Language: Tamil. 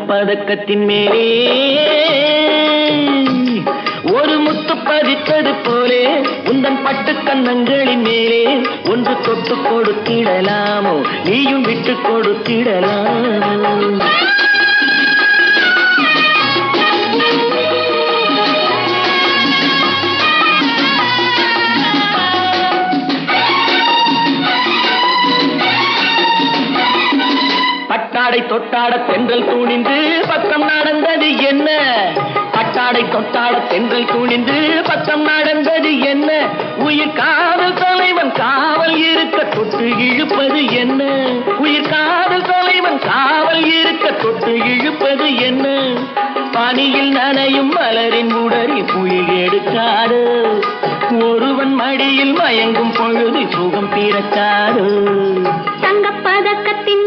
பதக்கத்தின் மேலே ஒரு முத்து பதித்தது போலே உந்தன் பட்டு கன்னங்களின் மேலே ஒன்று தொட்டு கொடுத்திடலாமோ நீயும் விட்டு கொடுத்திடலாமோ பட்டாடை தொட்டாட தென்றல் தூணிந்து பக்கம் நடந்தது என்ன பட்டாடை தொட்டாட தென்றல் தூணிந்து பக்கம் நடந்தது என்ன உயிர் காதல் தலைவன் காவல் இருக்க தொட்டு இழுப்பது என்ன உயிர் காதல் தலைவன் காவல் இருக்க தொட்டு இழுப்பது என்ன பனியில் நனையும் மலரின் உடறி புயல் எடுக்காது ஒருவன் மடியில் மயங்கும் பொழுது சுகம் பிறக்காது தங்கப்பதக்கத்தின்